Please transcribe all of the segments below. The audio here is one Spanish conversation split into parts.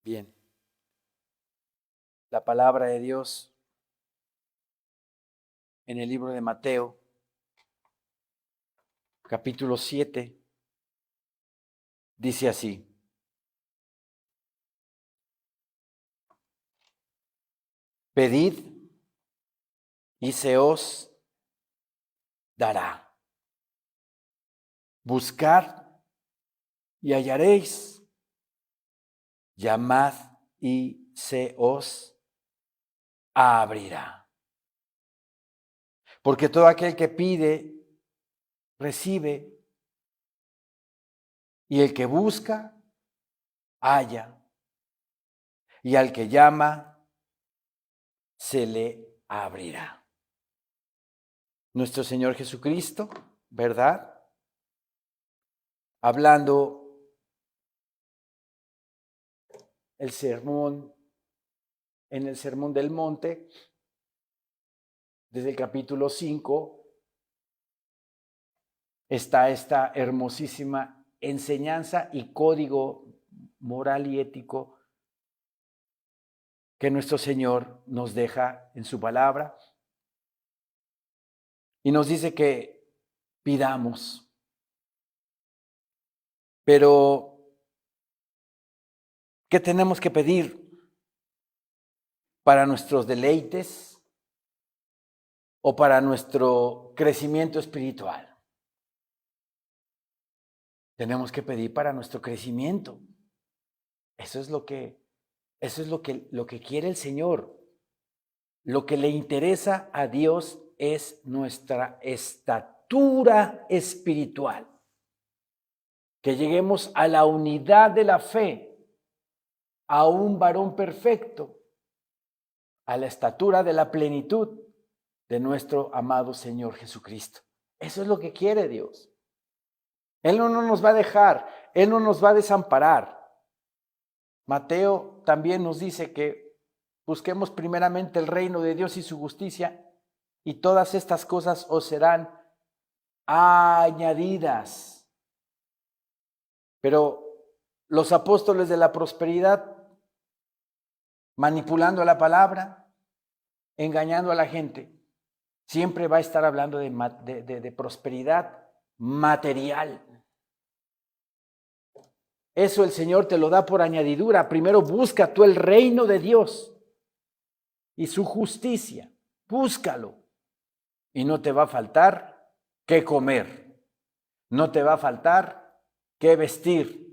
Bien, la palabra de Dios en el libro de Mateo, capítulo 7, dice así: pedid y se os dará, buscad y hallaréis, llamad y se os abrirá. Porque todo aquel que pide, recibe, y el que busca, halla, y al que llama, se le abrirá. Nuestro Señor Jesucristo, ¿verdad? Hablando el sermón, en el Sermón del Monte, desde el capítulo 5, está esta hermosísima enseñanza y código moral y ético que nuestro Señor nos deja en su palabra y nos dice que pidamos. Pero, ¿qué tenemos que pedir para nuestros deleites o para nuestro crecimiento espiritual? Tenemos que pedir para nuestro crecimiento. Eso es lo que quiere el Señor. Lo que le interesa a Dios es nuestra estatura espiritual. Que lleguemos a la unidad de la fe, a un varón perfecto, a la estatura de la plenitud de nuestro amado Señor Jesucristo. Eso es lo que quiere Dios. Él no nos va a dejar, Él no nos va a desamparar. Mateo también nos dice que busquemos primeramente el reino de Dios y su justicia, y todas estas cosas os serán añadidas. Pero los apóstoles de la prosperidad, manipulando la palabra, engañando a la gente, siempre va a estar hablando de prosperidad material. Eso el Señor te lo da por añadidura. Primero busca tú el reino de Dios y su justicia. Búscalo. Y no te va a faltar qué comer. No te va a faltar qué vestir.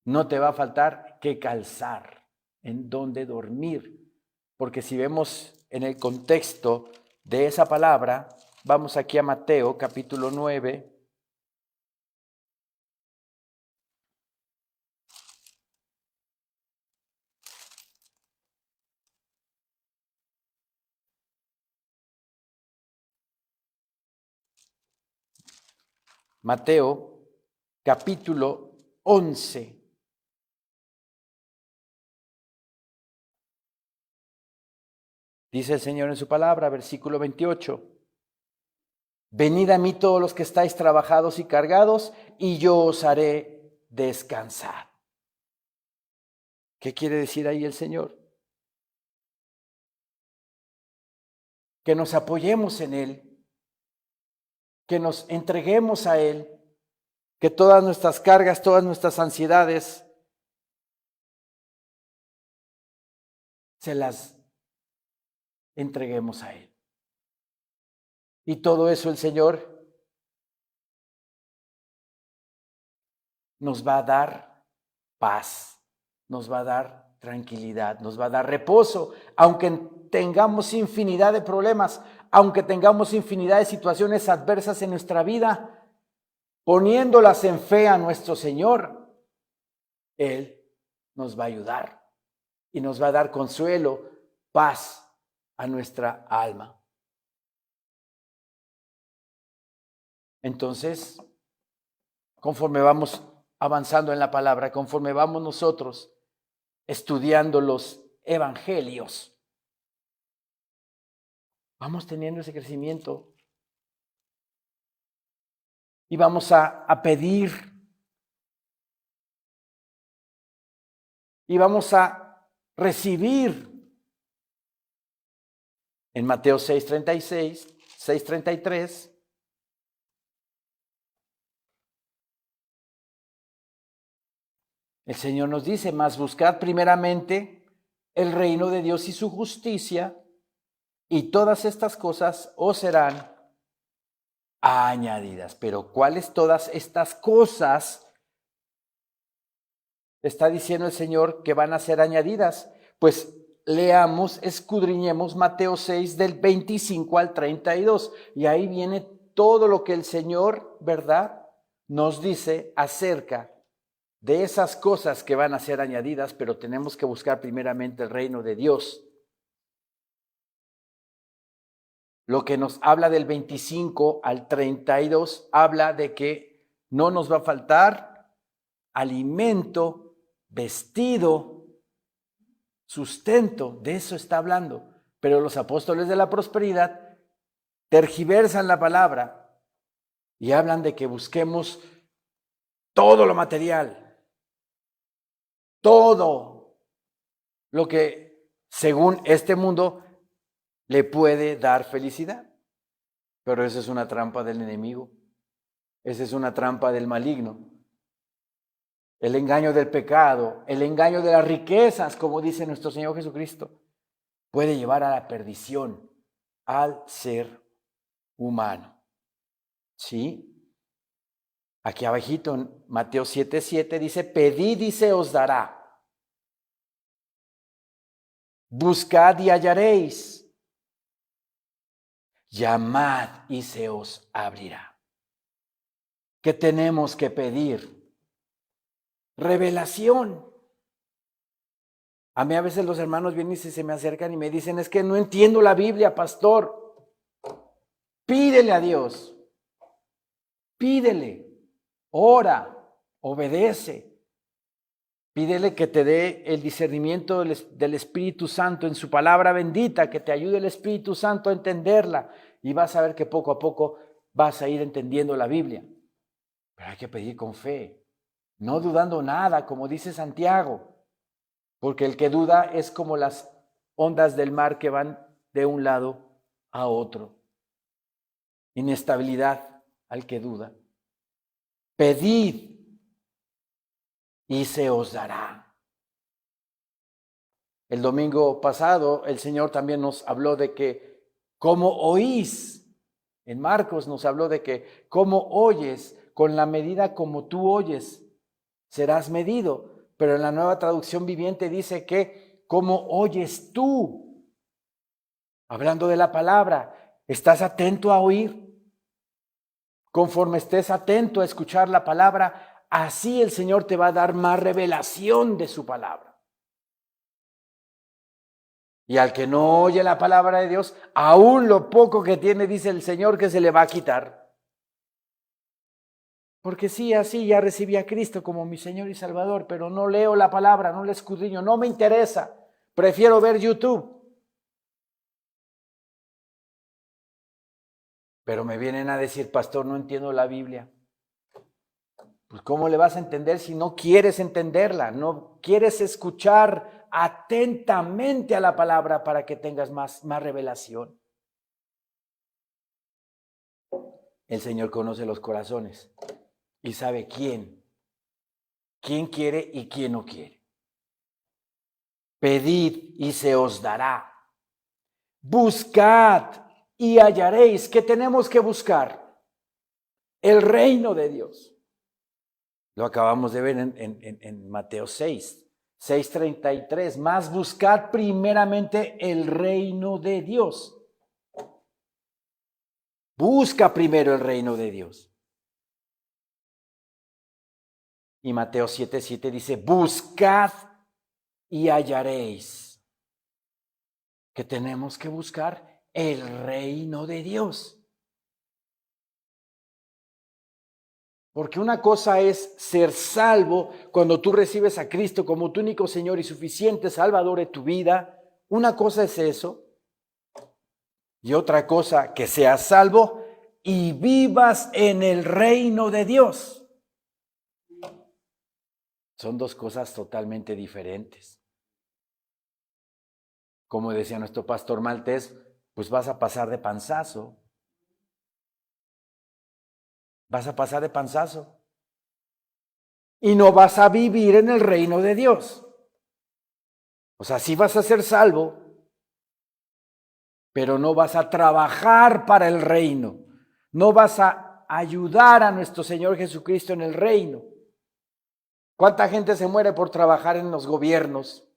No te va a faltar qué calzar, en dónde dormir. Porque si vemos en el contexto de esa palabra, vamos aquí a Mateo capítulo 9. Mateo capítulo 11. Dice el Señor en su palabra, versículo 28. Venid a mí todos los que estáis trabajados y cargados, y yo os haré descansar. ¿Qué quiere decir ahí el Señor? Que nos apoyemos en Él, que nos entreguemos a Él, que todas nuestras cargas, todas nuestras ansiedades, se las entreguemos a Él. Y todo eso el Señor nos va a dar paz, nos va a dar tranquilidad, nos va a dar reposo, aunque tengamos infinidad de problemas, aunque tengamos infinidad de situaciones adversas en nuestra vida, poniéndolas en fe a nuestro Señor, Él nos va a ayudar y nos va a dar consuelo, paz a nuestra alma. Entonces, conforme vamos avanzando en la palabra, conforme vamos nosotros estudiando los evangelios, vamos teniendo ese crecimiento y vamos a pedir y vamos a recibir. En Mateo 6:36, 6:33, el Señor nos dice: mas buscad primeramente el reino de Dios y su justicia, y todas estas cosas os serán añadidas. Pero ¿cuáles todas estas cosas está diciendo el Señor que van a ser añadidas? Pues leamos, escudriñemos Mateo 6 del 25 al 32, y ahí viene todo lo que el Señor, ¿verdad?, nos dice acerca de esas cosas que van a ser añadidas, pero tenemos que buscar primeramente el reino de Dios. Lo que nos habla del 25 al 32 habla de que no nos va a faltar alimento, vestido, sustento, de eso está hablando. Pero los apóstoles de la prosperidad tergiversan la palabra y hablan de que busquemos todo lo material, todo lo que según este mundo le puede dar felicidad. Pero esa es una trampa del enemigo, esa es una trampa del maligno. El engaño del pecado, el engaño de las riquezas, como dice nuestro Señor Jesucristo, puede llevar a la perdición al ser humano. ¿Sí? Aquí abajito en Mateo 7:7 dice: pedid y se os dará. Buscad y hallaréis. Llamad y se os abrirá. ¿Qué tenemos que pedir? Revelación. A mí a veces los hermanos vienen y se me acercan y me dicen: es que no entiendo la Biblia, pastor. Pídele a Dios. Pídele. Ora. Obedece. Pídele que te dé el discernimiento del Espíritu Santo en su palabra bendita, que te ayude el Espíritu Santo a entenderla, y vas a ver que poco a poco vas a ir entendiendo la Biblia. Pero hay que pedir con fe, no dudando nada, como dice Santiago, porque el que duda es como las ondas del mar que van de un lado a otro. Inestabilidad al que duda. Pedid y se os dará. El domingo pasado el Señor también nos habló de que como oís, en Marcos nos habló de que como oyes, con la medida como tú oyes, serás medido. Pero en la Nueva Traducción Viviente dice que como oyes tú, hablando de la palabra, ¿estás atento a oír? Conforme estés atento a escuchar la palabra, así el Señor te va a dar más revelación de su palabra. Y al que no oye la palabra de Dios, aún lo poco que tiene, dice el Señor, que se le va a quitar. Porque sí, así ya recibí a Cristo como mi Señor y Salvador, pero no leo la palabra, no la escudriño, no me interesa. Prefiero ver YouTube. Pero me vienen a decir: pastor, no entiendo la Biblia. Pues ¿cómo le vas a entender si no quieres entenderla? No quieres escuchar atentamente a la palabra para que tengas más revelación. El Señor conoce los corazones y sabe quién quiere y quién no quiere. Pedid y se os dará. Buscad y hallaréis. ¿Qué tenemos que buscar? El reino de Dios. Lo acabamos de ver en Mateo 6:33. Más buscad primeramente el reino de Dios. Busca primero el reino de Dios. Y Mateo 7:7 dice: buscad y hallaréis. ¿Qué tenemos que buscar? El reino de Dios. Porque una cosa es ser salvo cuando tú recibes a Cristo como tu único Señor y suficiente Salvador de tu vida. Una cosa es eso. Y otra cosa, que seas salvo y vivas en el reino de Dios. Son dos cosas totalmente diferentes. Como decía nuestro pastor Maltés, pues vas a pasar de panzazo. Vas a pasar de panzazo. Y no vas a vivir en el reino de Dios. O sea, sí vas a ser salvo, pero no vas a trabajar para el reino. No vas a ayudar a nuestro Señor Jesucristo en el reino. ¿Cuánta gente se muere por trabajar en los gobiernos?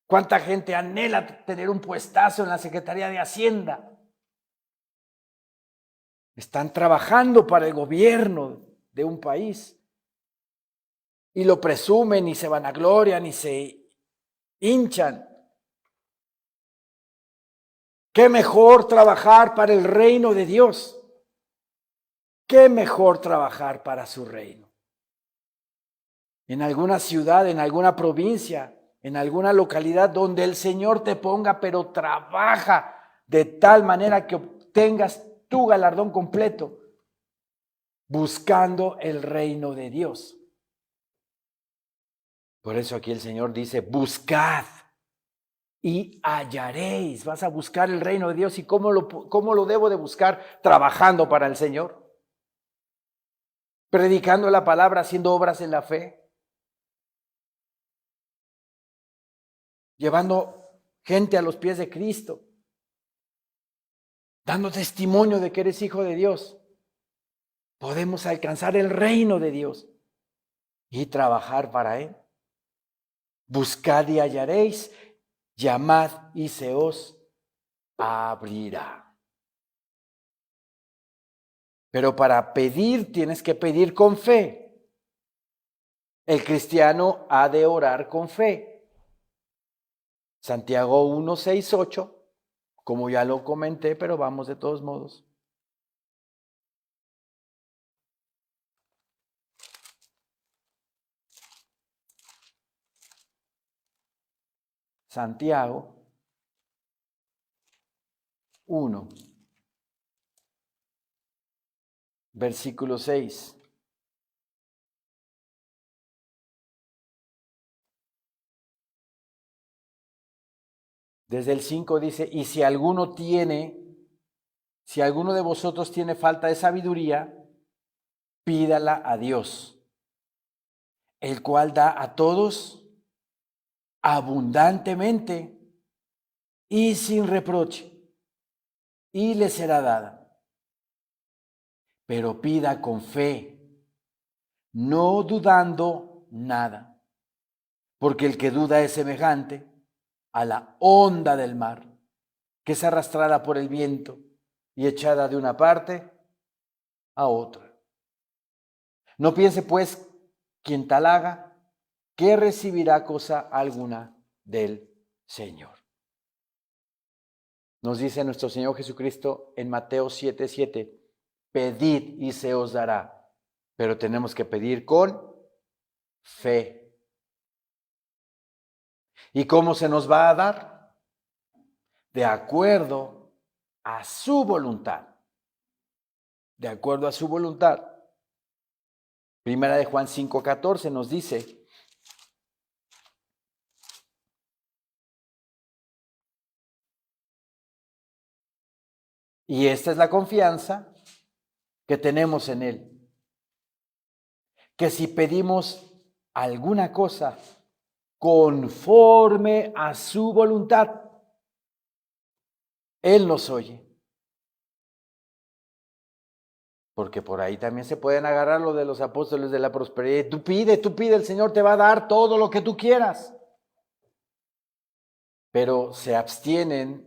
¿Cuánta gente anhela tener un puestazo en la Secretaría de Hacienda? Están trabajando para el gobierno de un país y lo presumen y se vanaglorian y se hinchan. Qué mejor trabajar para el reino de Dios. Qué mejor trabajar para su reino. En alguna ciudad, en alguna provincia, en alguna localidad donde el Señor te ponga, pero trabaja de tal manera que obtengas tu galardón completo, buscando el reino de Dios. Por eso aquí el Señor dice, buscad y hallaréis. Vas a buscar el reino de Dios. ¿Y cómo lo debo de buscar? Trabajando para el Señor, predicando la palabra, haciendo obras en la fe, llevando gente a los pies de Cristo, dando testimonio de que eres hijo de Dios. Podemos alcanzar el reino de Dios y trabajar para Él. Buscad y hallaréis, llamad y se os abrirá. Pero para pedir tienes que pedir con fe. El cristiano ha de orar con fe. Santiago 1, 6, 8, como ya lo comenté, pero vamos de todos modos. Santiago 1, versículo 6. Desde el 5 dice, y si alguno de vosotros tiene falta de sabiduría, pídala a Dios, el cual da a todos abundantemente y sin reproche, y le será dada. Pero pida con fe, no dudando nada, porque el que duda es semejante a la onda del mar, que es arrastrada por el viento y echada de una parte a otra. No piense pues quien tal haga, que recibirá cosa alguna del Señor. Nos dice nuestro Señor Jesucristo en Mateo 7:7, pedid y se os dará, pero tenemos que pedir con fe. ¿Y cómo se nos va a dar? De acuerdo a su voluntad. De acuerdo a su voluntad. Primera de Juan 5:14 nos dice, y esta es la confianza que tenemos en Él, que si pedimos alguna cosa conforme a su voluntad, Él nos oye. Porque por ahí también se pueden agarrar lo de los apóstoles de la prosperidad. Tú pide, el Señor te va a dar todo lo que tú quieras. Pero se abstienen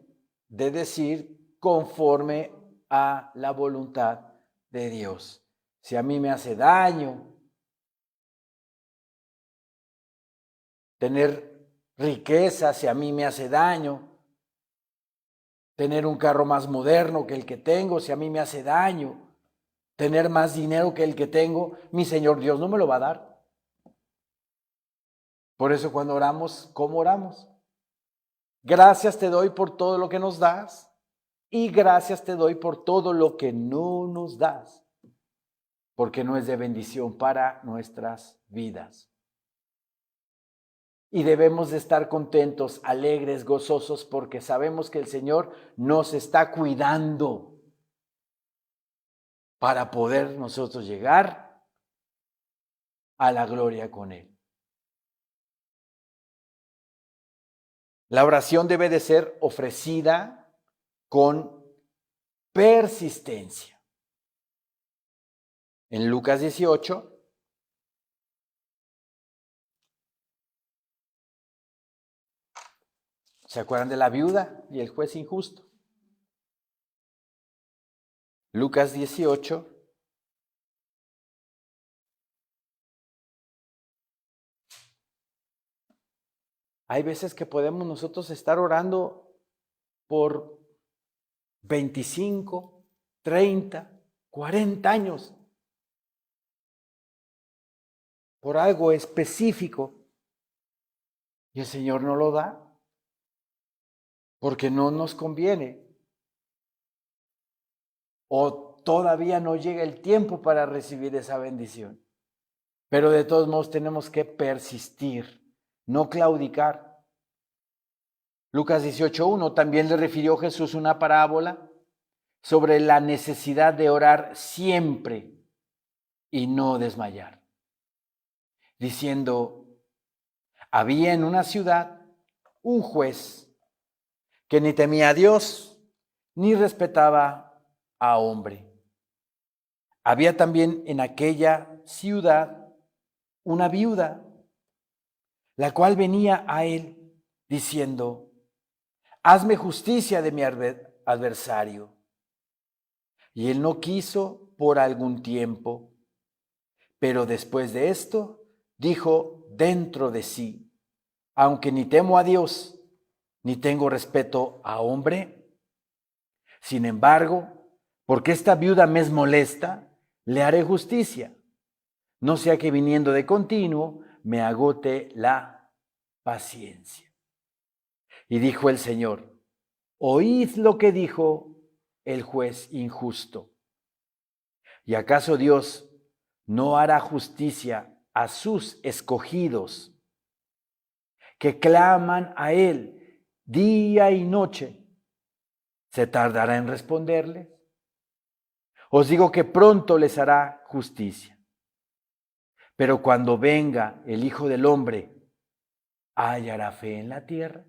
de decir conforme a la voluntad de Dios. Si a mí me hace daño tener riqueza, si a mí me hace daño tener un carro más moderno que el que tengo, si a mí me hace daño tener más dinero que el que tengo, mi Señor Dios no me lo va a dar. Por eso cuando oramos, ¿cómo oramos? Gracias te doy por todo lo que nos das y gracias te doy por todo lo que no nos das, porque no es de bendición para nuestras vidas. Y debemos de estar contentos, alegres, gozosos, porque sabemos que el Señor nos está cuidando para poder nosotros llegar a la gloria con Él. La oración debe de ser ofrecida con persistencia. En Lucas 18, ¿se acuerdan de la viuda y el juez injusto? Lucas 18. Hay veces que podemos nosotros estar orando por 25, 30, 40 años por algo específico y el Señor no lo da porque no nos conviene o todavía no llega el tiempo para recibir esa bendición. Pero de todos modos tenemos que persistir, no claudicar. Lucas 18:1 también le refirió Jesús una parábola sobre la necesidad de orar siempre y no desmayar, diciendo, había en una ciudad un juez que ni temía a Dios ni respetaba a hombre. Había también en aquella ciudad una viuda, la cual venía a él diciendo, hazme justicia de mi adversario. Y él no quiso por algún tiempo, pero después de esto dijo dentro de sí, aunque ni temo a Dios, ni tengo respeto a hombre, sin embargo, porque esta viuda me es molesta, le haré justicia, no sea que viniendo de continuo me agote la paciencia. Y dijo el Señor, oíd lo que dijo el juez injusto. ¿Y acaso Dios no hará justicia a sus escogidos que claman a Él día y noche? ¿Se tardará en responderles? Os digo que pronto les hará justicia. Pero cuando venga el Hijo del Hombre, ¿hallará fe en la tierra?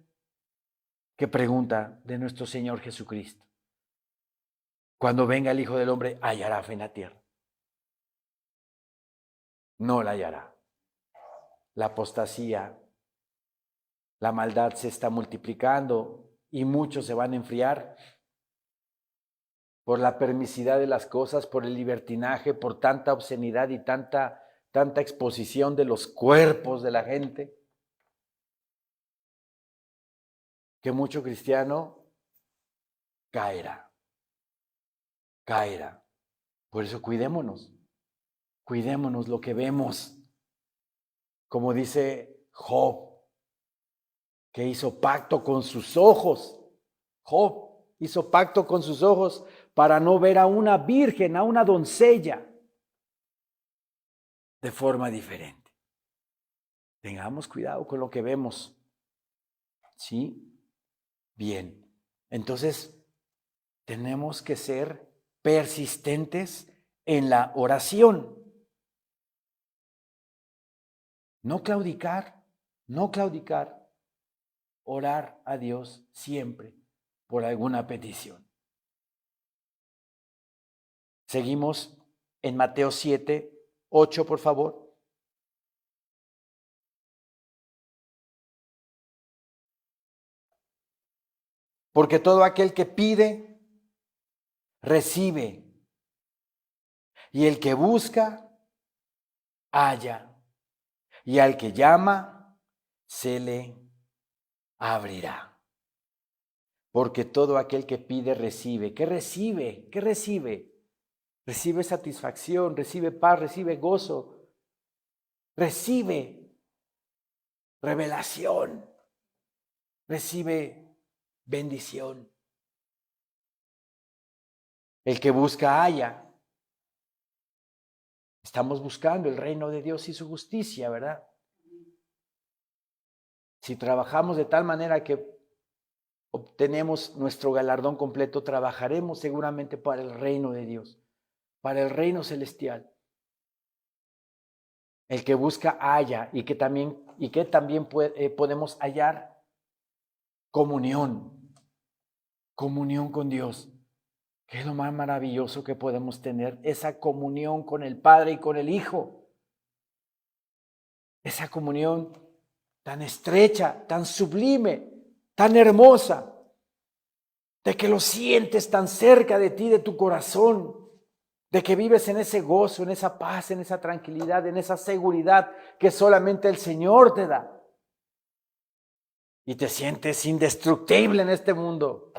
¿Qué pregunta de nuestro Señor Jesucristo? Cuando venga el Hijo del Hombre, ¿hallará fe en la tierra? No la hallará. La apostasía, la maldad se está multiplicando y muchos se van a enfriar por la permisidad de las cosas, por el libertinaje, por tanta obscenidad y tanta exposición de los cuerpos de la gente, que mucho cristiano caerá. Por eso cuidémonos lo que vemos. Como dice Job, que hizo pacto con sus ojos. Job hizo pacto con sus ojos para no ver a una virgen, a una doncella, de forma diferente. Tengamos cuidado con lo que vemos. ¿Sí? Bien. Entonces, tenemos que ser persistentes en la oración. No claudicar. Orar a Dios siempre por alguna petición. Seguimos en Mateo 7:8, por favor. Porque todo aquel que pide, recibe. Y el que busca, halla. Y al que llama, se le abrirá. Porque todo aquel que pide, recibe. ¿Qué recibe? ¿Qué recibe? Recibe satisfacción, recibe paz, recibe gozo, recibe revelación, recibe bendición. El que busca, halla. Estamos buscando el reino de Dios y su justicia, ¿verdad? Si trabajamos de tal manera que obtenemos nuestro galardón completo, trabajaremos seguramente para el reino de Dios, para el reino celestial. El que busca halla y que también podemos hallar comunión con Dios. ¿Qué es lo más maravilloso que podemos tener? Esa comunión con el Padre y con el Hijo. Esa comunión tan estrecha, tan sublime, tan hermosa, de que lo sientes tan cerca de ti, de tu corazón, de que vives en ese gozo, en esa paz, en esa tranquilidad, en esa seguridad que solamente el Señor te da. Y te sientes indestructible en este mundo,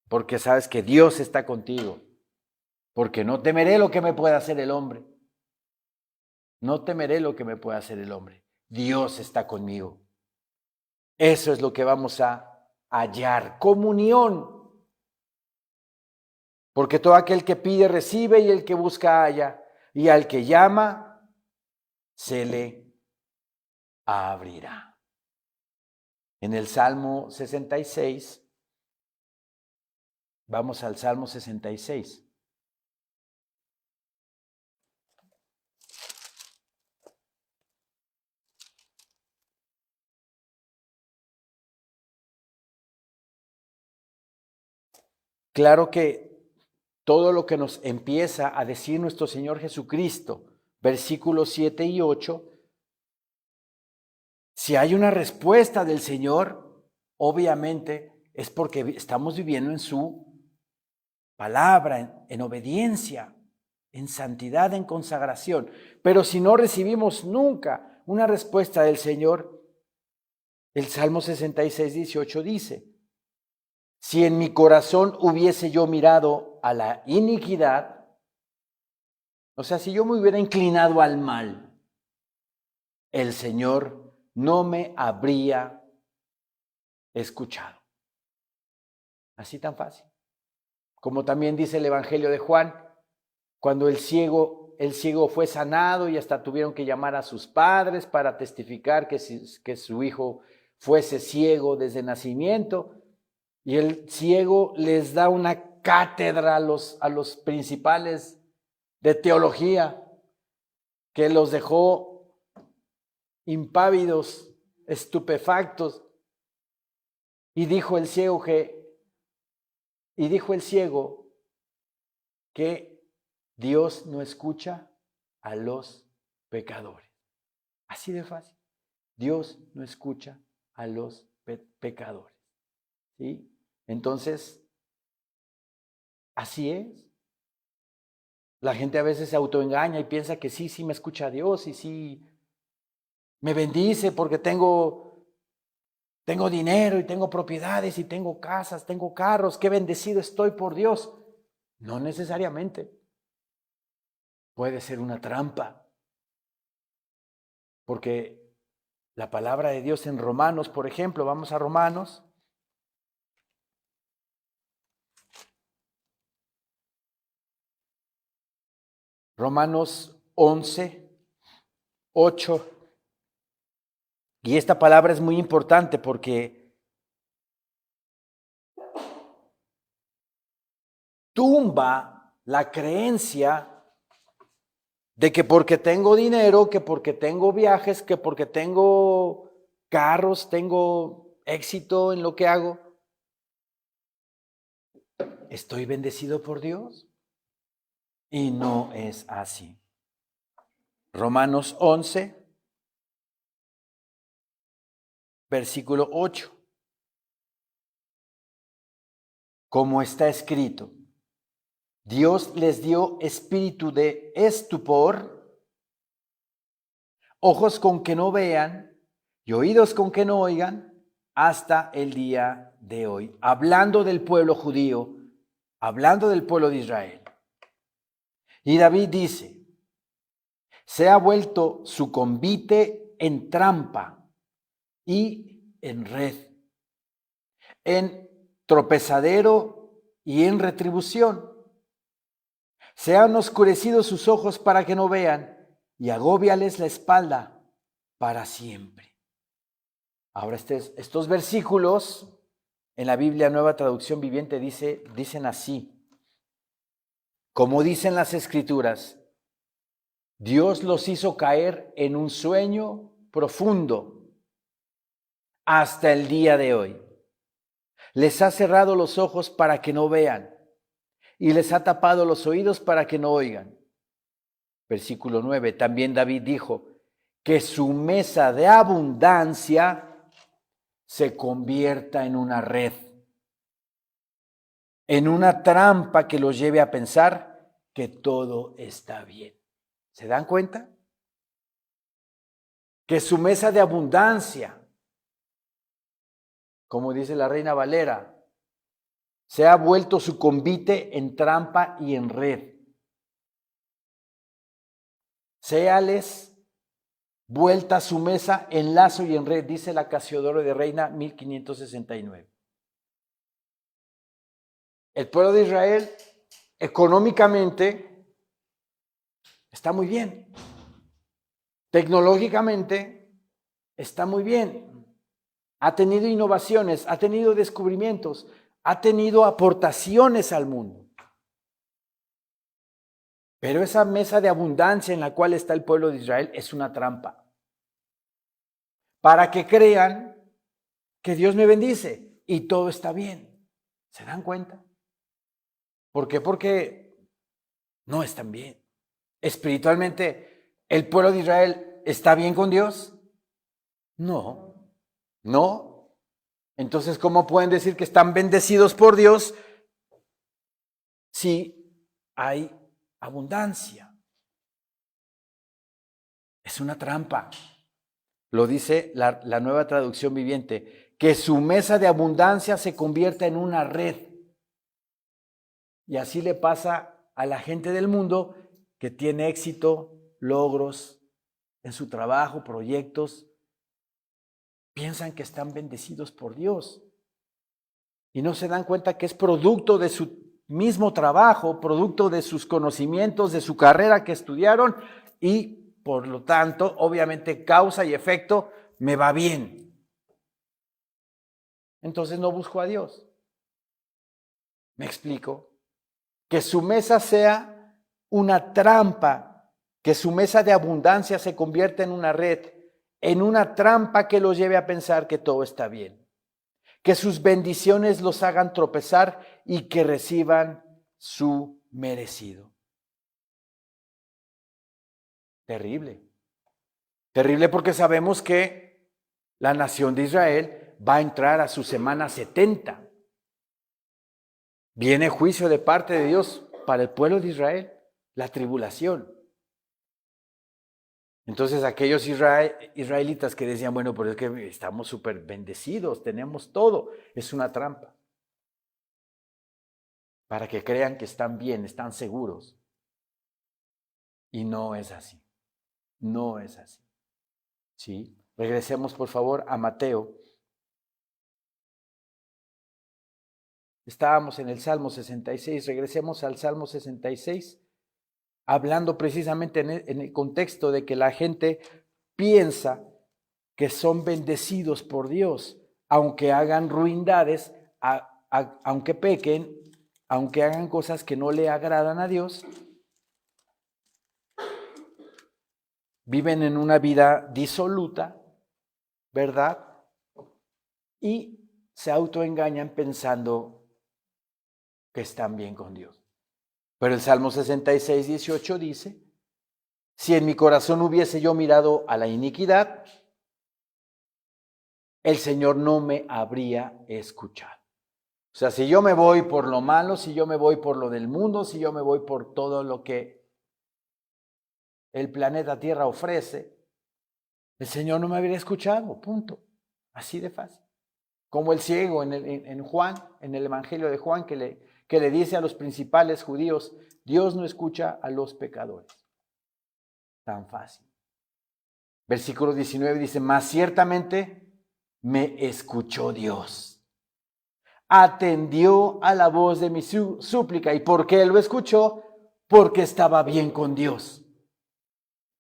porque sabes que Dios está contigo, porque no temeré lo que me pueda hacer el hombre. No temeré lo que me pueda hacer el hombre. Dios está conmigo. Eso es lo que vamos a hallar, comunión. Porque todo aquel que pide recibe y el que busca halla, y al que llama se le abrirá. En el Salmo 66, vamos al Salmo 66. Claro que todo lo que nos empieza a decir nuestro Señor Jesucristo, versículos 7 y 8, si hay una respuesta del Señor, obviamente es porque estamos viviendo en su palabra, en obediencia, en santidad, en consagración. Pero si no recibimos nunca una respuesta del Señor, el Salmo 66, 18 dice: si en mi corazón hubiese yo mirado a la iniquidad, o sea, si yo me hubiera inclinado al mal, el Señor no me habría escuchado. Así tan fácil. Como también dice el Evangelio de Juan, cuando el ciego fue sanado y hasta tuvieron que llamar a sus padres para testificar que su hijo fuese ciego desde nacimiento, y el ciego les da una cátedra a los principales de teología que los dejó impávidos, estupefactos, y dijo el ciego que Dios no escucha a los pecadores. Así de fácil. Dios no escucha a los pecadores. ¿Sí? Entonces, así es. La gente a veces se autoengaña y piensa que sí me escucha a Dios y sí me bendice porque tengo dinero y tengo propiedades y tengo casas, tengo carros, qué bendecido estoy por Dios. No necesariamente. Puede ser una trampa. Porque la palabra de Dios en Romanos, por ejemplo, vamos a Romanos. Romanos 11, 8. Y esta palabra es muy importante porque tumba la creencia de que porque tengo dinero, que porque tengo viajes, que porque tengo carros, tengo éxito en lo que hago, estoy bendecido por Dios. Y no es así. Romanos 11, versículo 8. Como está escrito, Dios les dio espíritu de estupor, ojos con que no vean y oídos con que no oigan, hasta el día de hoy. Hablando del pueblo judío, hablando del pueblo de Israel. Y David dice: se ha vuelto su convite en trampa y en red, en tropezadero y en retribución. Se han oscurecido sus ojos para que no vean, y agóbiales la espalda para siempre. Ahora estos versículos en la Biblia Nueva Traducción Viviente dicen así. Como dicen las Escrituras, Dios los hizo caer en un sueño profundo hasta el día de hoy. Les ha cerrado los ojos para que no vean y les ha tapado los oídos para que no oigan. Versículo 9, también David dijo que su mesa de abundancia se convierta en una red, en una trampa que los lleve a pensar que todo está bien. ¿Se dan cuenta? Que su mesa de abundancia, como dice la Reina Valera, se ha vuelto su convite en trampa y en red. Séales vuelta su mesa en lazo y en red, dice la Casiodoro de Reina 1569. El pueblo de Israel económicamente está muy bien. Tecnológicamente está muy bien. Ha tenido innovaciones, ha tenido descubrimientos, ha tenido aportaciones al mundo. Pero esa mesa de abundancia en la cual está el pueblo de Israel es una trampa. Para que crean que Dios me bendice y todo está bien. ¿Se dan cuenta? ¿Por qué? Porque no están bien. Espiritualmente, ¿el pueblo de Israel está bien con Dios? No. Entonces, ¿cómo pueden decir que están bendecidos por Dios si hay abundancia? Es una trampa. Lo dice la Nueva Traducción Viviente, que su mesa de abundancia se convierta en una red. Y así le pasa a la gente del mundo que tiene éxito, logros en su trabajo, proyectos. Piensan que están bendecidos por Dios y no se dan cuenta que es producto de su mismo trabajo, producto de sus conocimientos, de su carrera que estudiaron y por lo tanto, obviamente, causa y efecto, me va bien. Entonces no busco a Dios. ¿Me explico? Que su mesa sea una trampa, que su mesa de abundancia se convierta en una red, en una trampa que los lleve a pensar que todo está bien. Que sus bendiciones los hagan tropezar y que reciban su merecido. Terrible. Terrible porque sabemos que la nación de Israel va a entrar a su semana 70. Viene juicio de parte de Dios para el pueblo de Israel, la tribulación. Entonces aquellos israelitas que decían, bueno, pero es que estamos súper bendecidos, tenemos todo, es una trampa. Para que crean que están bien, están seguros. Y no es así. No es así. ¿Sí? Regresemos por favor a Mateo. Estábamos en el Salmo 66, regresemos al Salmo 66, hablando precisamente en el contexto de que la gente piensa que son bendecidos por Dios, aunque hagan ruindades, aunque pequen, aunque hagan cosas que no le agradan a Dios, viven en una vida disoluta, ¿verdad? Y se autoengañan pensando que están bien con Dios. Pero el Salmo 66, 18 dice, si en mi corazón hubiese yo mirado a la iniquidad, el Señor no me habría escuchado. O sea, si yo me voy por lo malo, si yo me voy por lo del mundo, si yo me voy por todo lo que el planeta Tierra ofrece, el Señor no me habría escuchado, punto. Así de fácil. Como el ciego en Juan, en el Evangelio de Juan, que le dice a los principales judíos, Dios no escucha a los pecadores. Tan fácil. Versículo 19 dice, mas ciertamente me escuchó Dios. Atendió a la voz de mi súplica. ¿Y por qué lo escuchó? Porque estaba bien con Dios.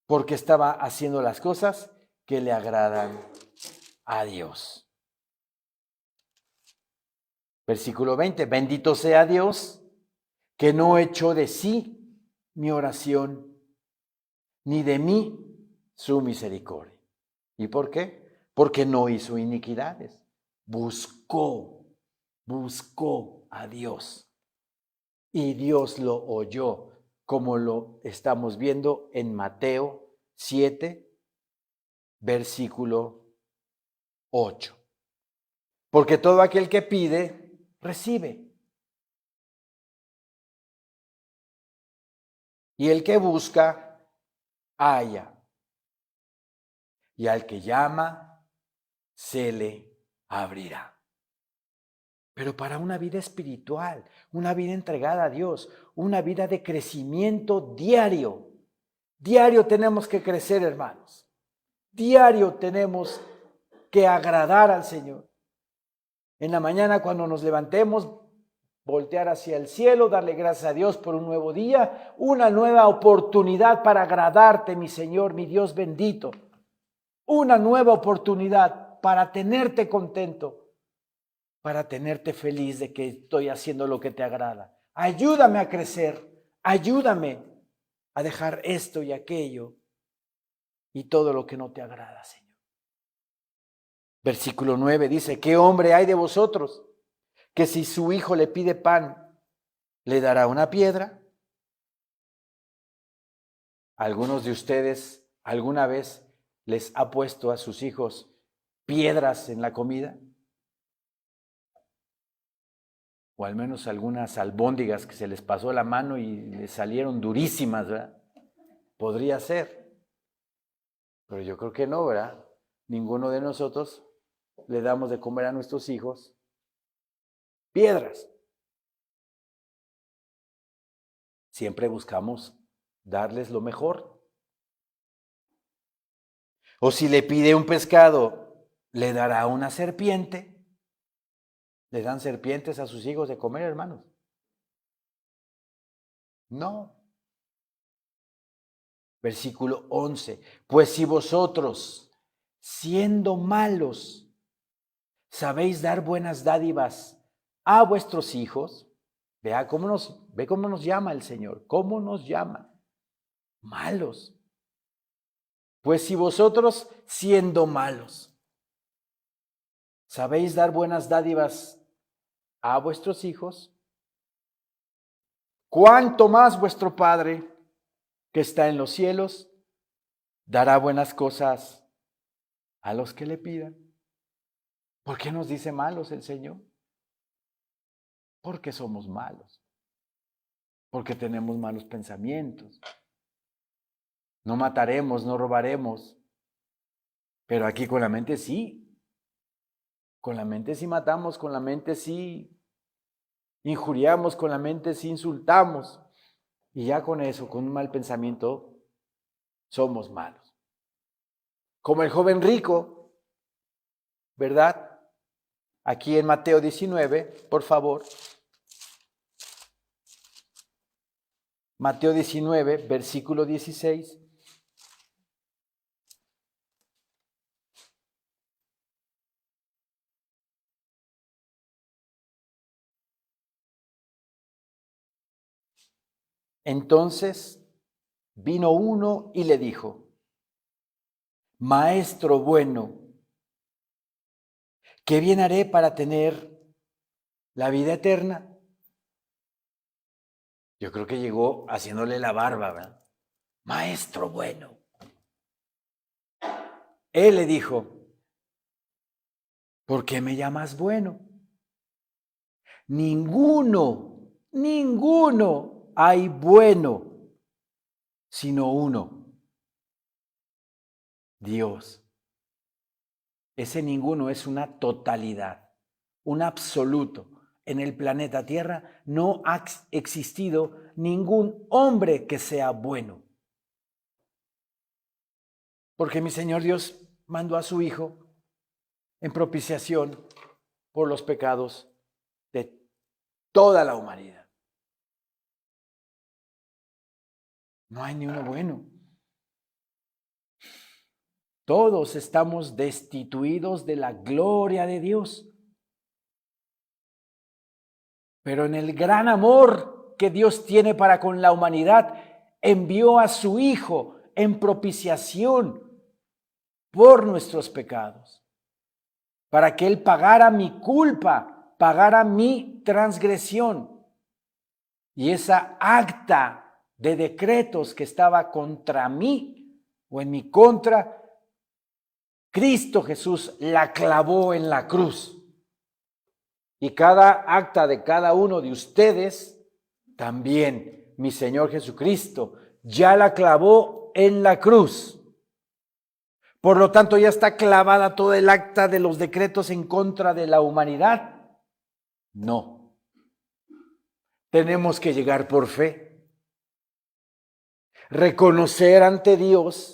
Porque estaba haciendo las cosas que le agradan a Dios. Versículo 20, bendito sea Dios que no echó de sí mi oración, ni de mí su misericordia. ¿Y por qué? Porque no hizo iniquidades. Buscó a Dios y Dios lo oyó, como lo estamos viendo en Mateo 7, versículo 8. Porque todo aquel que pide, recibe. Y el que busca, halla. Y al que llama, se le abrirá. Pero para una vida espiritual, una vida entregada a Dios, una vida de crecimiento diario. Diario tenemos que crecer, hermanos. Diario tenemos que agradar al Señor. En la mañana cuando nos levantemos, voltear hacia el cielo, darle gracias a Dios por un nuevo día, una nueva oportunidad para agradarte, mi Señor, mi Dios bendito. Una nueva oportunidad para tenerte contento, para tenerte feliz de que estoy haciendo lo que te agrada. Ayúdame a crecer, ayúdame a dejar esto y aquello y todo lo que no te agrada, Señor. Versículo 9 dice, ¿qué hombre hay de vosotros que si su hijo le pide pan, le dará una piedra? ¿Algunos de ustedes alguna vez les ha puesto a sus hijos piedras en la comida? O al menos algunas albóndigas que se les pasó la mano y les salieron durísimas, ¿verdad? Podría ser, pero yo creo que no, ¿verdad? Ninguno de nosotros le damos de comer a nuestros hijos piedras. Siempre buscamos darles lo mejor. O si le pide un pescado, ¿le dará una serpiente? ¿Le dan serpientes a sus hijos de comer, hermanos? No. Versículo 11. Pues si vosotros, siendo malos, sabéis dar buenas dádivas a vuestros hijos, ve cómo nos llama el Señor, cómo nos llama. Malos. Pues si vosotros, siendo malos, sabéis dar buenas dádivas a vuestros hijos, ¿cuánto más vuestro Padre que está en los cielos dará buenas cosas a los que le pidan? ¿Por qué nos dice malos el Señor? Porque somos malos, porque tenemos malos pensamientos. No mataremos, no robaremos, pero aquí con la mente sí. Con la mente sí matamos, con la mente sí injuriamos, con la mente sí insultamos. Y ya con eso, con un mal pensamiento, somos malos. Como el joven rico, ¿verdad? Aquí en Mateo 19, por favor. Mateo 19, versículo 16. Entonces vino uno y le dijo, Maestro bueno, ¿qué bien haré para tener la vida eterna? Yo creo que llegó haciéndole la barba, ¿verdad? Maestro bueno. Él le dijo, ¿por qué me llamas bueno? Ninguno hay bueno, sino uno, Dios. Ese ninguno es una totalidad, un absoluto. En el planeta Tierra no ha existido ningún hombre que sea bueno. Porque mi Señor Dios mandó a su Hijo en propiciación por los pecados de toda la humanidad. No hay ni uno bueno. Todos estamos destituidos de la gloria de Dios. Pero en el gran amor que Dios tiene para con la humanidad, envió a su Hijo en propiciación por nuestros pecados, para que Él pagara mi culpa, pagara mi transgresión. Y esa acta de decretos que estaba contra mí o en mi contra, Cristo Jesús la clavó en la cruz. Y cada acta de cada uno de ustedes, también mi Señor Jesucristo ya la clavó en la cruz. Por lo tanto, ya está clavada toda el acta de los decretos en contra de la humanidad. No. Tenemos que llegar por fe. Reconocer ante Dios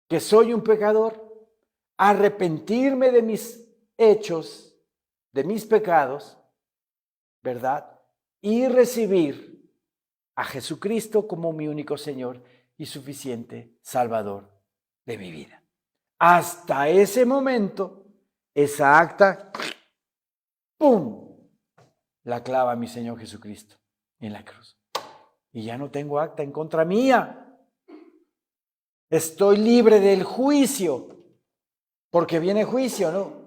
que soy un pecador, arrepentirme de mis hechos, de mis pecados, ¿verdad? Y recibir a Jesucristo como mi único Señor y suficiente Salvador de mi vida. Hasta ese momento, esa acta, ¡pum!, la clava mi Señor Jesucristo en la cruz. Y ya no tengo acta en contra mía. Estoy libre del juicio, porque viene juicio, ¿no?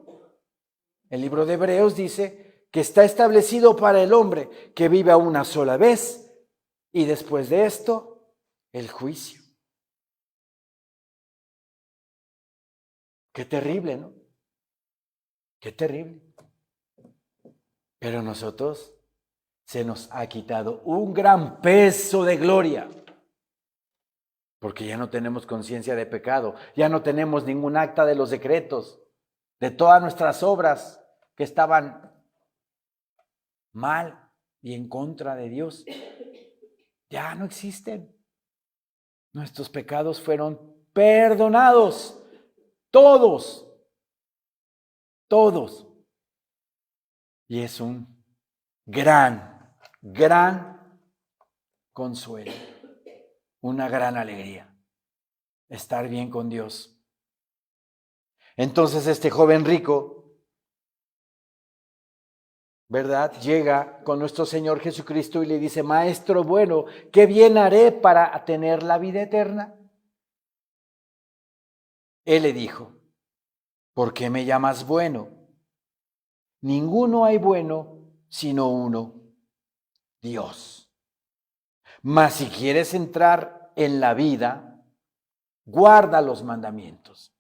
El libro de Hebreos dice que está establecido para el hombre que viva una sola vez y después de esto, el juicio. Qué terrible, ¿no? Qué terrible. Pero nosotros se nos ha quitado un gran peso de gloria, porque ya no tenemos conciencia de pecado, ya no tenemos ningún acta de los decretos, de todas nuestras obras que estaban mal y en contra de Dios. Ya no existen. Nuestros pecados fueron perdonados, todos, todos. Y es un gran consuelo, una gran alegría, estar bien con Dios. Entonces este joven rico, ¿verdad?, llega con nuestro Señor Jesucristo y le dice: Maestro bueno, ¿qué bien haré para tener la vida eterna? Él le dijo: ¿por qué me llamas bueno? Ninguno hay bueno sino uno, Dios. Mas si quieres entrar en la vida, guarda los mandamientos.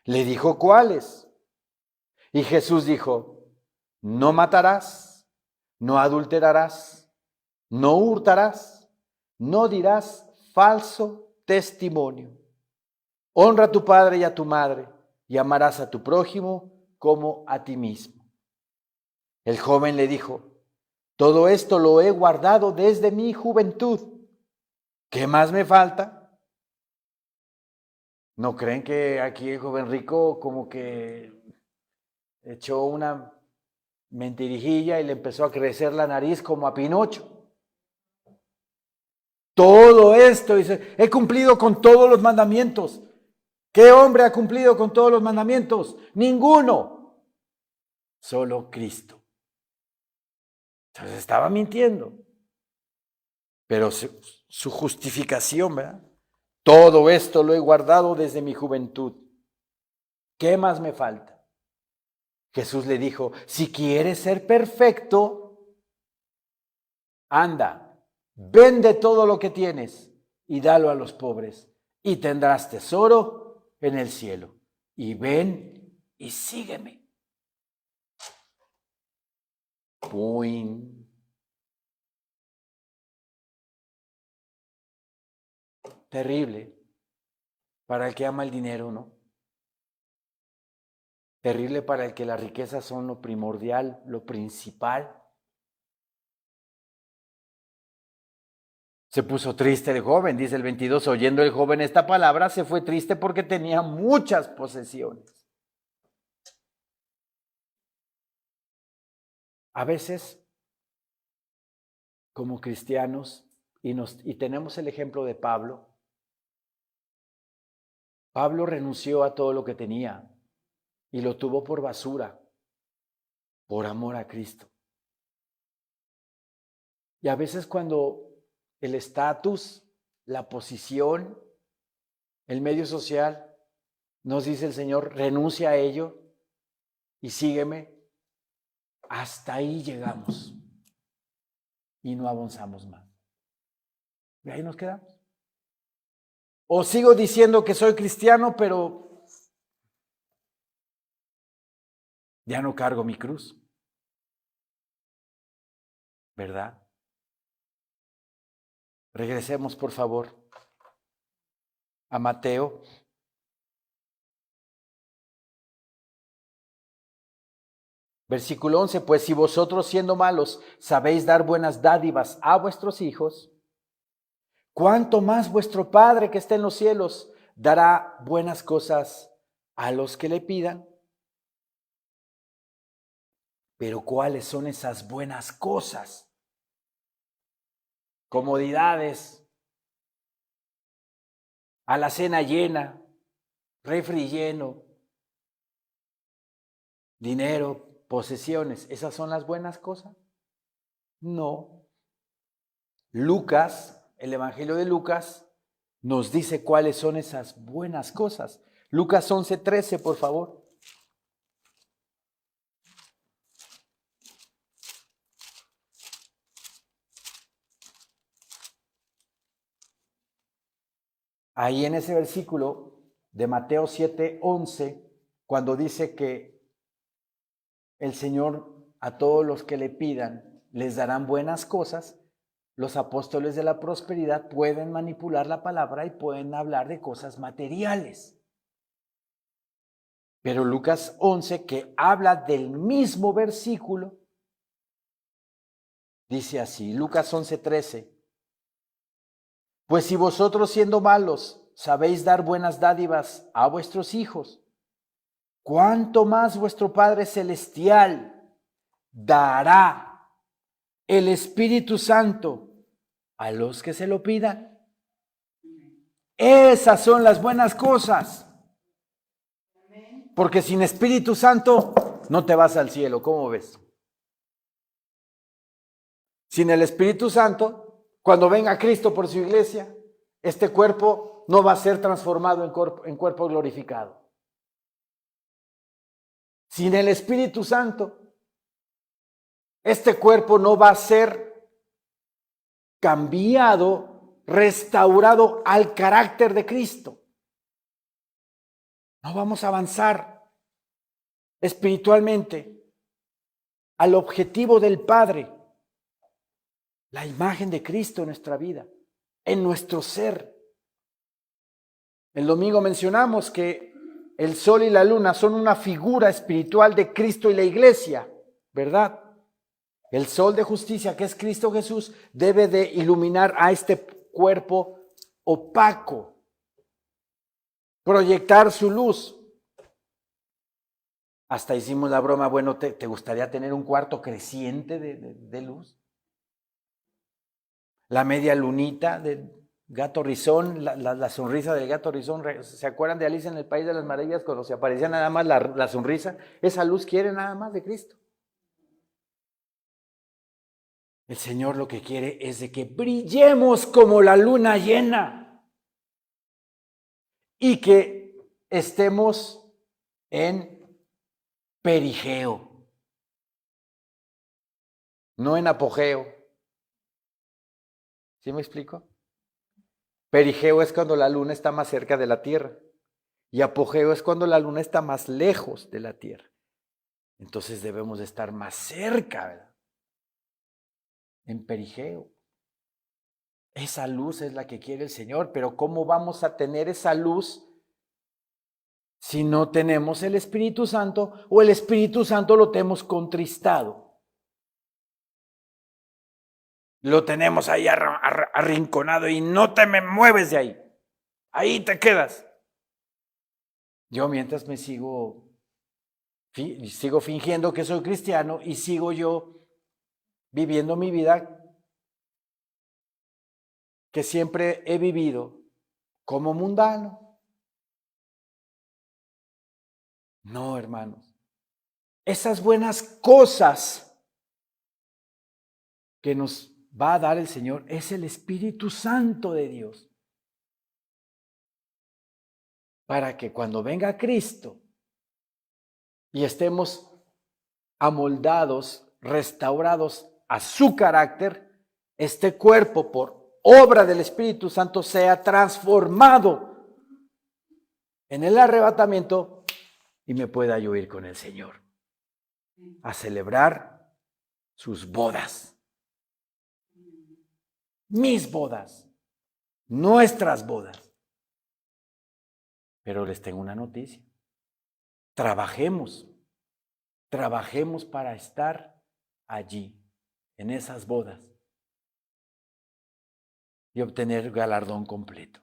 Le dijo: ¿cuáles? Y Jesús dijo: no matarás, no adulterarás, no hurtarás, no dirás falso testimonio. Honra a tu padre y a tu madre, y amarás a tu prójimo como a ti mismo. El joven le dijo: todo esto lo he guardado desde mi juventud. ¿Qué más me falta? ¿No creen que aquí el joven rico como que echó una mentirijilla y le empezó a crecer la nariz como a Pinocho? Todo esto, dice, he cumplido con todos los mandamientos. ¿Qué hombre ha cumplido con todos los mandamientos? Ninguno. Solo Cristo. Entonces estaba mintiendo. Pero su justificación, ¿verdad? Todo esto lo he guardado desde mi juventud. ¿Qué más me falta? Jesús le dijo: si quieres ser perfecto, anda, vende todo lo que tienes y dalo a los pobres, y tendrás tesoro en el cielo. Y ven y sígueme. ¡Puin! Terrible para el que ama el dinero, ¿no? Terrible para el que las riquezas son lo primordial, lo principal. Se puso triste el joven, dice el 22, oyendo el joven esta palabra, se fue triste porque tenía muchas posesiones. A veces, como cristianos, y tenemos el ejemplo de Pablo, Pablo renunció a todo lo que tenía y lo tuvo por basura, por amor a Cristo. Y a veces cuando el estatus, la posición, el medio social, nos dice el Señor, renuncia a ello y sígueme, hasta ahí llegamos y no avanzamos más. Y ahí nos quedamos. O sigo diciendo que soy cristiano, pero ya no cargo mi cruz, ¿verdad? Regresemos, por favor, a Mateo. Versículo 11, pues si vosotros siendo malos sabéis dar buenas dádivas a vuestros hijos, ¿cuánto más vuestro Padre que está en los cielos dará buenas cosas a los que le pidan? Pero ¿cuáles son esas buenas cosas? Comodidades, alacena llena, refri lleno, dinero, posesiones. ¿Esas son las buenas cosas? No. Lucas, el Evangelio de Lucas, nos dice cuáles son esas buenas cosas. Lucas 11:13, por favor. Ahí en ese versículo de Mateo 7:11, cuando dice que el Señor a todos los que le pidan les darán buenas cosas, los apóstoles de la prosperidad pueden manipular la palabra y pueden hablar de cosas materiales. Pero Lucas 11, que habla del mismo versículo, dice así, Lucas 11:13, pues si vosotros siendo malos sabéis dar buenas dádivas a vuestros hijos, ¿cuánto más vuestro Padre Celestial dará el Espíritu Santo a los que se lo pidan? Esas son las buenas cosas. Porque sin Espíritu Santo no te vas al cielo, ¿cómo ves? Sin el Espíritu Santo, cuando venga Cristo por su iglesia, este cuerpo no va a ser transformado en cuerpo glorificado. Sin el Espíritu Santo, este cuerpo no va a ser cambiado, restaurado al carácter de Cristo. No vamos a avanzar espiritualmente al objetivo del Padre, la imagen de Cristo en nuestra vida, en nuestro ser. El domingo mencionamos que el sol y la luna son una figura espiritual de Cristo y la iglesia, ¿verdad? El sol de justicia, que es Cristo Jesús, debe de iluminar a este cuerpo opaco, proyectar su luz. Hasta hicimos la broma, bueno, ¿te gustaría tener un cuarto creciente de luz? La media lunita del gato rizón, la sonrisa del gato rizón. ¿Se acuerdan de Alicia en el País de las Maravillas cuando se aparecía nada más la sonrisa? Esa luz quiere nada más de Cristo. El Señor lo que quiere es de que brillemos como la luna llena y que estemos en perigeo, no en apogeo. ¿Sí me explico? Perigeo es cuando la luna está más cerca de la Tierra y apogeo es cuando la luna está más lejos de la Tierra. Entonces debemos de estar más cerca, ¿verdad? En perigeo. Esa luz es la que quiere el Señor, pero ¿cómo vamos a tener esa luz si no tenemos el Espíritu Santo o el Espíritu Santo lo tenemos contristado? Lo tenemos ahí arrinconado y no te me mueves de ahí. Ahí te quedas. Yo mientras me sigo fingiendo que soy cristiano y sigo yo viviendo mi vida que siempre he vivido como mundano. No, hermanos. Esas buenas cosas que nos va a dar el Señor es el Espíritu Santo de Dios. Para que cuando venga Cristo y estemos amoldados, restaurados a su carácter, este cuerpo por obra del Espíritu Santo sea transformado en el arrebatamiento y me pueda yo ir con el Señor a celebrar sus bodas. Mis bodas, nuestras bodas. Pero les tengo una noticia. Trabajemos para estar allí, en esas bodas, y obtener galardón completo.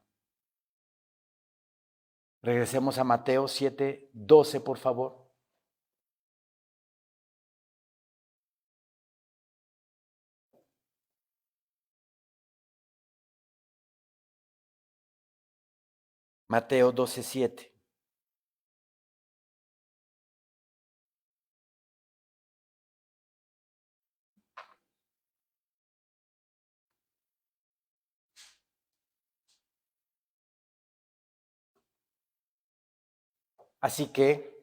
Regresemos a Mateo 7:12, por favor. Mateo 12:7. Así que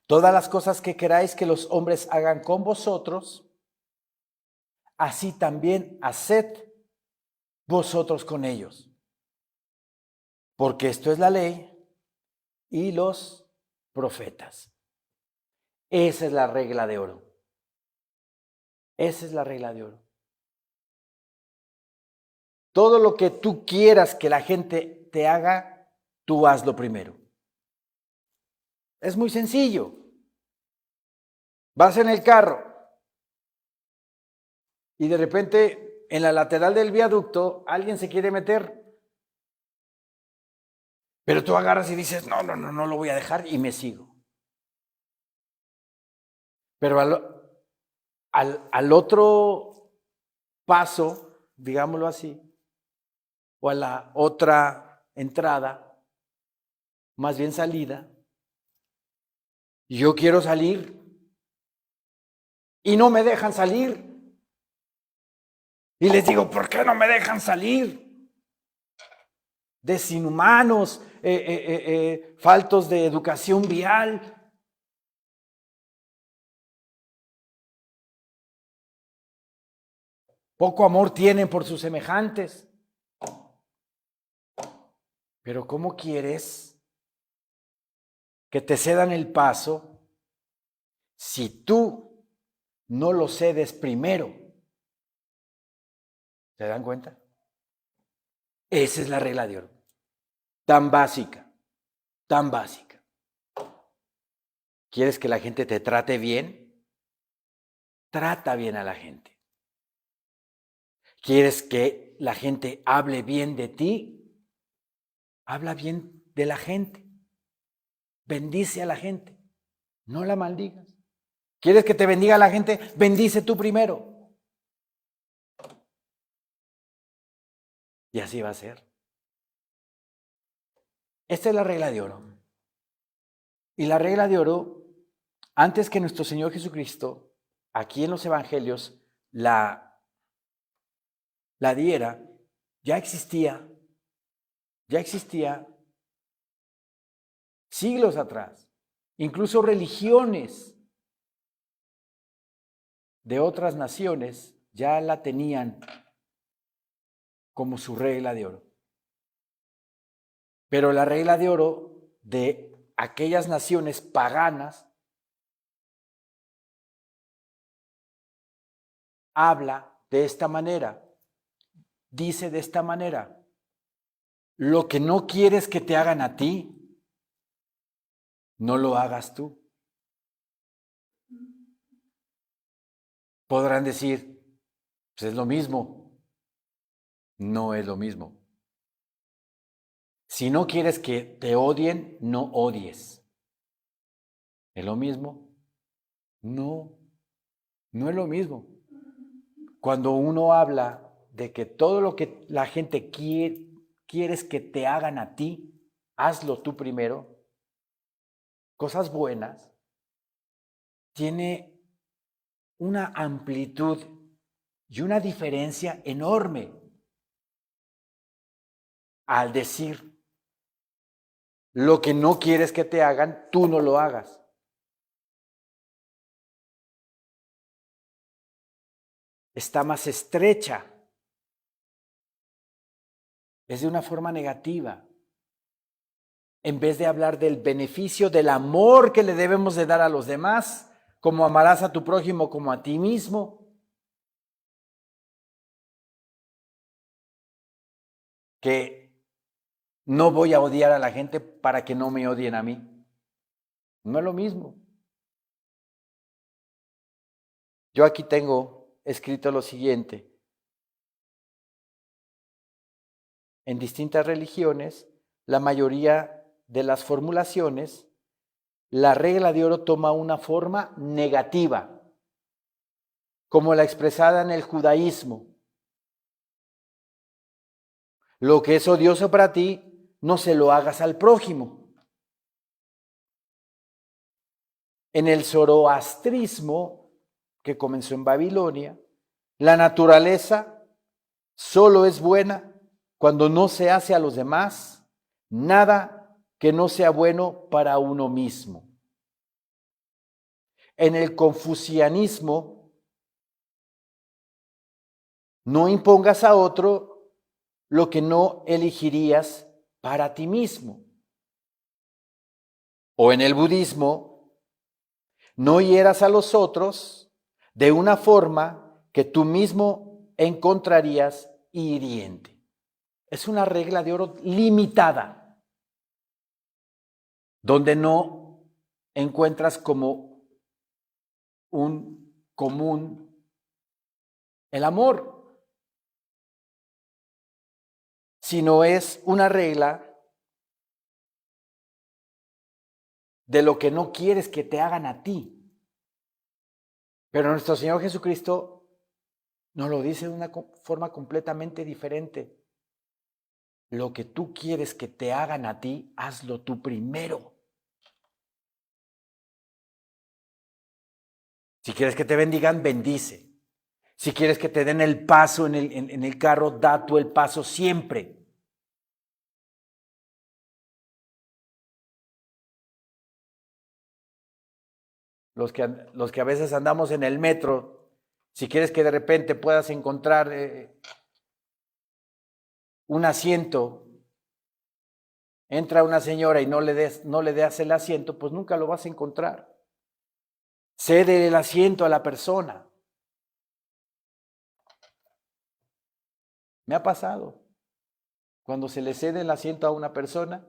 todas las cosas que queráis que los hombres hagan con vosotros, así también haced vosotros con ellos. Porque esto es la ley y los profetas. Esa es la regla de oro. Esa es la regla de oro. Todo lo que tú quieras que la gente te haga, tú hazlo primero. Es muy sencillo. Vas en el carro y de repente en la lateral del viaducto alguien se quiere meter. Pero tú agarras y dices, no lo voy a dejar y me sigo. Pero al otro paso, digámoslo así, o a la otra entrada, más bien salida, yo quiero salir y no me dejan salir. Y les digo, ¿por qué no me dejan salir? Desinhumanos, faltos de educación vial. Poco amor tienen por sus semejantes. Pero ¿cómo quieres que te cedan el paso si tú no lo cedes primero? ¿Se dan cuenta? Esa es la regla de oro. Tan básica, tan básica. ¿Quieres que la gente te trate bien? Trata bien a la gente. ¿Quieres que la gente hable bien de ti? Habla bien de la gente. Bendice a la gente. No la maldigas. ¿Quieres que te bendiga la gente? Bendice tú primero. Y así va a ser. Esta es la regla de oro. Y la regla de oro, antes que nuestro Señor Jesucristo, aquí en los evangelios, la diera, ya existía siglos atrás. Incluso religiones de otras naciones ya la tenían como su regla de oro. Pero la regla de oro de aquellas naciones paganas habla de esta manera, dice de esta manera: lo que no quieres que te hagan a ti, no lo hagas tú. Podrán decir, pues es lo mismo. No es lo mismo. Si no quieres que te odien, no odies. ¿Es lo mismo? No, no es lo mismo. Cuando uno habla de que todo lo que la gente quieres que te hagan a ti, hazlo tú primero, cosas buenas, tiene una amplitud y una diferencia enorme al decir lo que no quieres que te hagan, tú no lo hagas. Está más estrecha. Es de una forma negativa. En vez de hablar del beneficio, del amor que le debemos de dar a los demás, como amarás a tu prójimo como a ti mismo. Que no voy a odiar a la gente para que no me odien a mí. No es lo mismo. Yo aquí tengo escrito lo siguiente. En distintas religiones, la mayoría de las formulaciones, la regla de oro toma una forma negativa, como la expresada en el judaísmo. Lo que es odioso para ti, no se lo hagas al prójimo. En el zoroastrismo, que comenzó en Babilonia, la naturaleza solo es buena cuando no se hace a los demás nada que no sea bueno para uno mismo. En el confucianismo, no impongas a otro lo que no elegirías para ti mismo. O en el budismo, no hieras a los otros de una forma que tú mismo encontrarías hiriente. Es una regla de oro limitada, donde no encuentras como un común el amor, sino es una regla de lo que no quieres que te hagan a ti. Pero nuestro Señor Jesucristo nos lo dice de una forma completamente diferente. Lo que tú quieres que te hagan a ti, hazlo tú primero. Si quieres que te bendigan, bendice. Si quieres que te den el paso en el carro, da tú el paso siempre. Los que a veces andamos en el metro, si quieres que de repente puedas encontrar un asiento, entra una señora y no le das el asiento, pues nunca lo vas a encontrar. Cede el asiento a la persona. Me ha pasado. Cuando se le cede el asiento a una persona,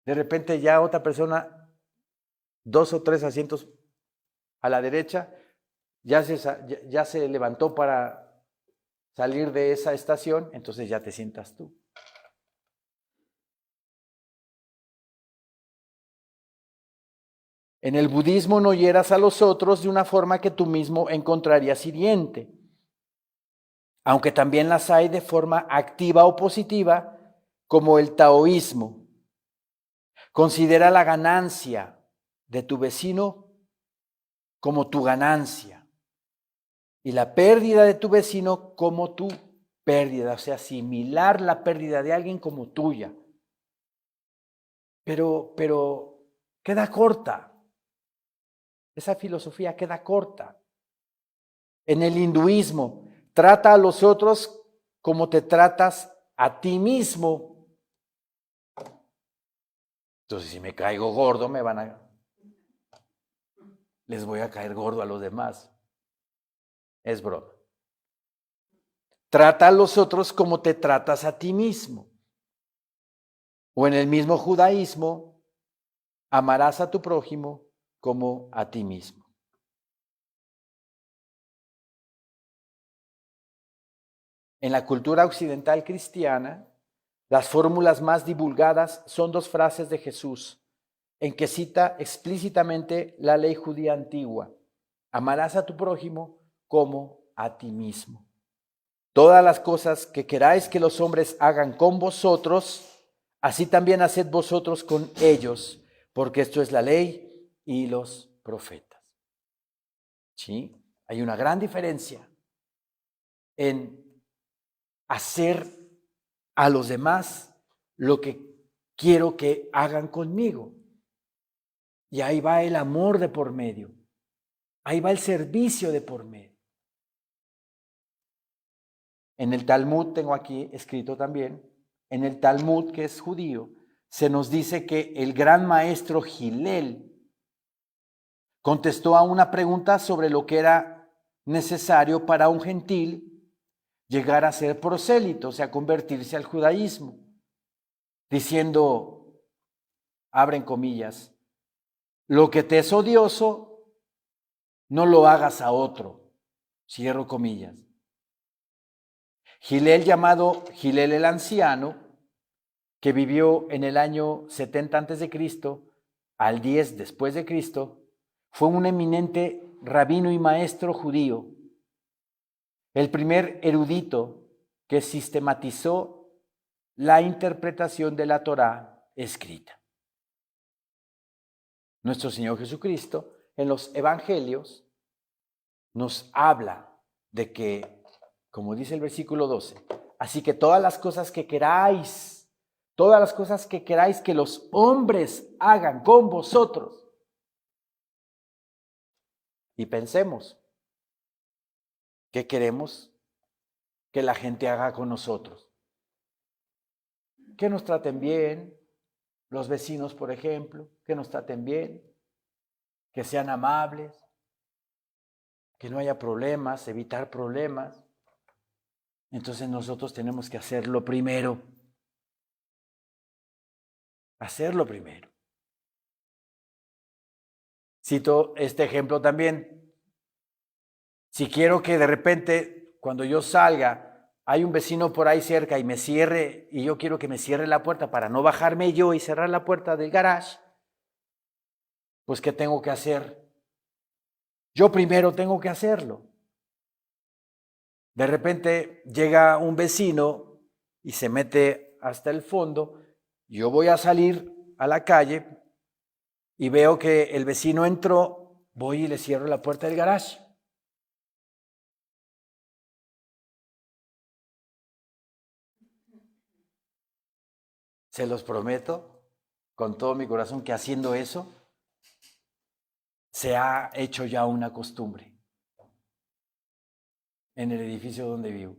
de repente ya otra persona, 2 o 3 asientos a la derecha, ya se levantó para salir de esa estación, entonces ya te sientas tú. En el budismo no hieras a los otros de una forma que tú mismo encontrarías hiriente, aunque también las hay de forma activa o positiva, como el taoísmo. Considera la ganancia de tu vecino como tu ganancia y la pérdida de tu vecino como tu pérdida, o sea, asimilar la pérdida de alguien como tuya. Pero queda corta. Esa filosofía queda corta. En el hinduismo, trata a los otros como te tratas a ti mismo. Entonces, si me caigo gordo, les voy a caer gordo a los demás. Es broma. Trata a los otros como te tratas a ti mismo. O en el mismo judaísmo, amarás a tu prójimo como a ti mismo. En la cultura occidental cristiana, las fórmulas más divulgadas son 2 frases de Jesús, en que cita explícitamente la ley judía antigua. Amarás a tu prójimo como a ti mismo. Todas las cosas que queráis que los hombres hagan con vosotros, así también haced vosotros con ellos, porque esto es la ley y los profetas. ¿Sí? Hay una gran diferencia en hacer a los demás lo que quiero que hagan conmigo. Y ahí va el amor de por medio. Ahí va el servicio de por medio. En el Talmud, tengo aquí escrito también, en el Talmud, que es judío, se nos dice que el gran maestro Hillel contestó a una pregunta sobre lo que era necesario para un gentil llegar a ser prosélito, o sea, convertirse al judaísmo, diciendo, abren comillas, lo que te es odioso, no lo hagas a otro, cierro comillas. Hillel, llamado Hillel el anciano, que vivió en el año 70 a.C. al 10 después de Cristo, fue un eminente rabino y maestro judío, el primer erudito que sistematizó la interpretación de la Torá escrita. Nuestro Señor Jesucristo en los evangelios nos habla de que, como dice el versículo 12, así que todas las cosas que queráis que los hombres hagan con vosotros, y pensemos, ¿qué queremos que la gente haga con nosotros? Que nos traten bien, los vecinos, por ejemplo, que nos traten bien, que sean amables, que no haya problemas, evitar problemas. Entonces nosotros tenemos que hacerlo primero. Hacerlo primero. Cito este ejemplo también. Si quiero que de repente, cuando yo salga, hay un vecino por ahí cerca y me cierre, y yo quiero que me cierre la puerta para no bajarme yo y cerrar la puerta del garage, pues ¿qué tengo que hacer? Yo primero tengo que hacerlo. De repente llega un vecino y se mete hasta el fondo, yo voy a salir a la calle y veo que el vecino entró, voy y le cierro la puerta del garage. Se los prometo con todo mi corazón que haciendo eso se ha hecho ya una costumbre en el edificio donde vivo.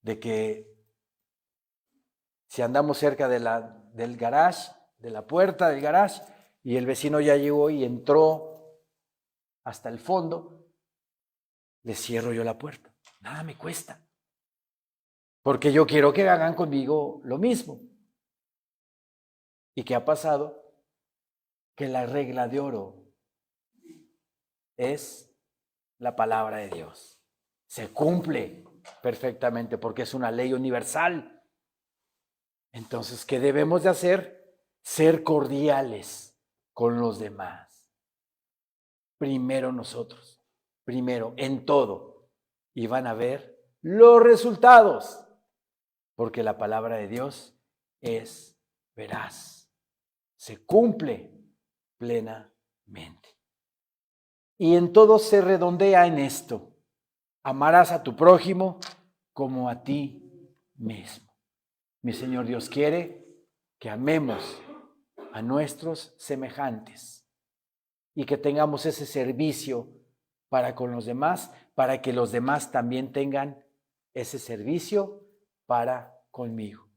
De que si andamos cerca del garage, de la puerta del garage, y el vecino ya llegó y entró hasta el fondo, le cierro yo la puerta. Nada me cuesta. Porque yo quiero que hagan conmigo lo mismo. ¿Y qué ha pasado? Que la regla de oro es la palabra de Dios. Se cumple perfectamente porque es una ley universal. Entonces, ¿qué debemos de hacer? Ser cordiales con los demás. Primero nosotros, primero en todo. Y van a ver los resultados. Porque la palabra de Dios es veraz. Se cumple plenamente. Y en todo se redondea en esto. Amarás a tu prójimo como a ti mismo. Mi Señor Dios quiere que amemos a nuestros semejantes y que tengamos ese servicio para con los demás, para que los demás también tengan ese servicio para conmigo.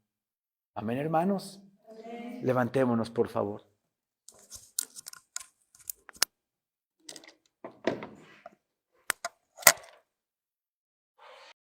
Amén, hermanos. Amén. Levantémonos, por favor.